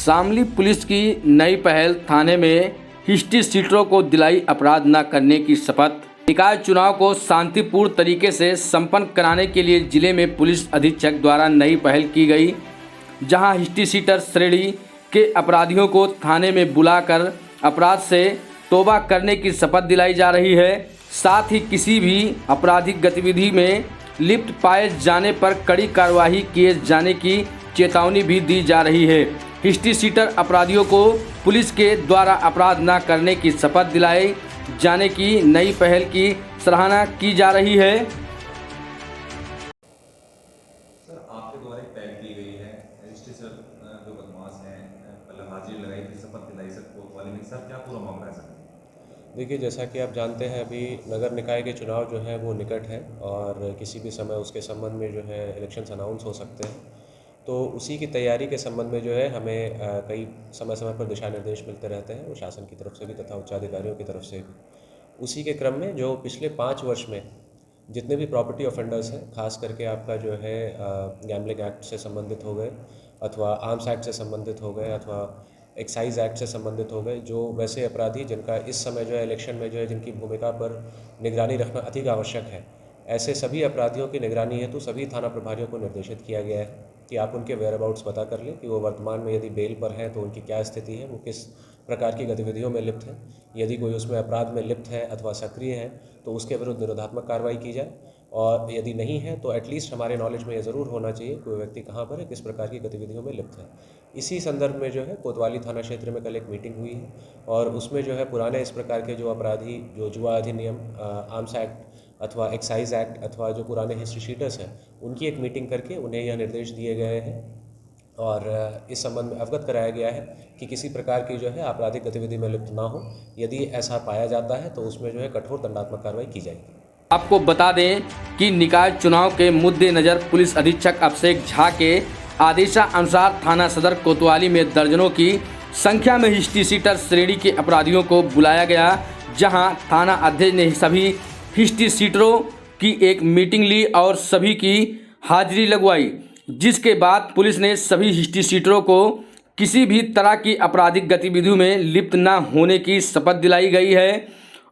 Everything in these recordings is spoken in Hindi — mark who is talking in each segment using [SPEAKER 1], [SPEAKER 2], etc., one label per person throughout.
[SPEAKER 1] शामली पुलिस की नई पहल, थाने में हिस्ट्री सीटरों को दिलाई अपराध न करने की शपथ। निकाय चुनाव को शांतिपूर्ण तरीके से संपन्न कराने के लिए जिले में पुलिस अधीक्षक द्वारा नई पहल की गई, जहां हिस्ट्री सीटर श्रेणी के अपराधियों को थाने में बुलाकर अपराध से तौबा करने की शपथ दिलाई जा रही है। साथ ही किसी भी आपराधिक गतिविधि में लिप्त पाए जाने पर कड़ी कार्रवाई किए जाने की चेतावनी भी दी जा रही है। हिस्ट्री सीटर अपराधियों को पुलिस के द्वारा अपराध न करने की शपथ दिलाए जाने की नई पहल की सराहना की जा रही है।
[SPEAKER 2] सर, आपके द्वारा एक पहल की गई है, हिस्ट्री सर जो बदमाश हैं पहले हाजिरी लगाई थी, शपथ दिलाई सर कोतवाली में, सर क्या पूरा मामला है सर?
[SPEAKER 3] देखिए, जैसा कि आप जानते हैं, अभी नगर निकाय के चुनाव जो है वो निकट है और किसी भी समय उसके संबंध में जो है इलेक्शंस अनाउंस हो सकते हैं। तो उसी की तैयारी के संबंध में जो है हमें कई समय समय पर दिशा निर्देश मिलते रहते हैं, वो शासन की तरफ से भी तथा उच्चाधिकारियों की तरफ से भी। उसी के क्रम में जो पिछले 5 वर्ष में जितने भी प्रॉपर्टी ऑफेंडर्स हैं, खास करके आपका जो है गैम्बलिंग एक्ट से संबंधित हो गए अथवा आर्म्स एक्ट से संबंधित हो गए अथवा एक्साइज एक्ट से संबंधित हो गए, जो वैसे अपराधी जिनका इस समय जो है इलेक्शन में जो है जिनकी भूमिका पर निगरानी रखना अधिक आवश्यक है, ऐसे सभी अपराधियों की निगरानी हेतु सभी थाना प्रभारियों को निर्देशित किया गया है कि आप उनके वेयर अबाउट्स पता कर लें कि वो वर्तमान में यदि बेल पर हैं तो उनकी क्या स्थिति है, वो किस प्रकार की गतिविधियों में लिप्त हैं। यदि कोई उसमें अपराध में लिप्त है अथवा सक्रिय है तो उसके विरुद्ध निरोधात्मक कार्रवाई की जाए, और यदि नहीं है तो एटलीस्ट हमारे नॉलेज में ये ज़रूर होना चाहिए कोई व्यक्ति कहाँ पर है, किस प्रकार की गतिविधियों में लिप्त है। इसी संदर्भ में जो है कोतवाली थाना क्षेत्र में कल एक मीटिंग हुई है और उसमें जो है पुराने इस प्रकार के जो अपराधी, जो जुआ अधिनियम, आर्म्स एक्ट अथवा एक्साइज एक्ट अथवा जो पुराने हिस्ट्री शीटर्स हैं, उनकी एक मीटिंग करके उन्हें यह निर्देश दिए गए हैं और इस संबंध में अवगत कराया गया है कि किसी प्रकार की जो है आपराधिक गतिविधि में लिप्त ना हो। यदि ऐसा पाया जाता है तो उसमें जो है कठोर दंडात्मक कार्रवाई की जाएगी।
[SPEAKER 1] आपको बता दें कि निकाय चुनाव के मद्देनजर पुलिस अधीक्षक अभिषेक झा के आदेशानुसार थाना सदर कोतवाली में दर्जनों की संख्या में हिस्ट्री सीटर श्रेणी के अपराधियों को बुलाया गया, जहां थाना अध्यक्ष ने सभी हिस्ट्री सीटरों की एक मीटिंग ली और सभी की हाजिरी लगवाई, जिसके बाद पुलिस ने सभी हिस्ट्री सीटरों को किसी भी तरह की आपराधिक गतिविधियों में लिप्त न होने की शपथ दिलाई गई है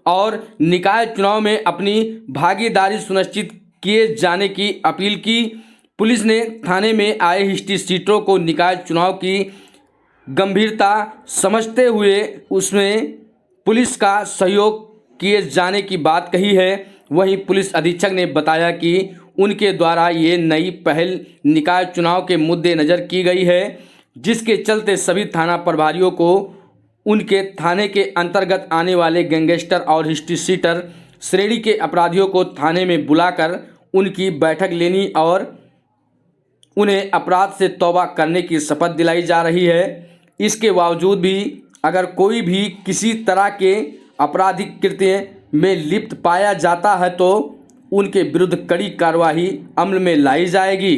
[SPEAKER 1] और निकाय चुनाव में अपनी भागीदारी सुनिश्चित किए जाने की अपील की। पुलिस ने थाने में आए हिस्ट्री सीटरों को निकाय चुनाव की गंभीरता समझते हुए उसमें पुलिस का सहयोग किए जाने की बात कही है। वहीं पुलिस अधीक्षक ने बताया कि उनके द्वारा ये नई पहल निकाय चुनाव के मद्देनजर की गई है, जिसके चलते सभी थाना प्रभारियों को उनके थाने के अंतर्गत आने वाले गैंगस्टर और हिस्ट्री सीटर श्रेणी के अपराधियों को थाने में बुलाकर उनकी बैठक लेनी और उन्हें अपराध से तौबा करने की शपथ दिलाई जा रही है। इसके बावजूद भी अगर कोई भी किसी तरह के आपराधिक कृत्य में लिप्त पाया जाता है तो उनके विरुद्ध कड़ी कार्रवाई अमल में लाई जाएगी।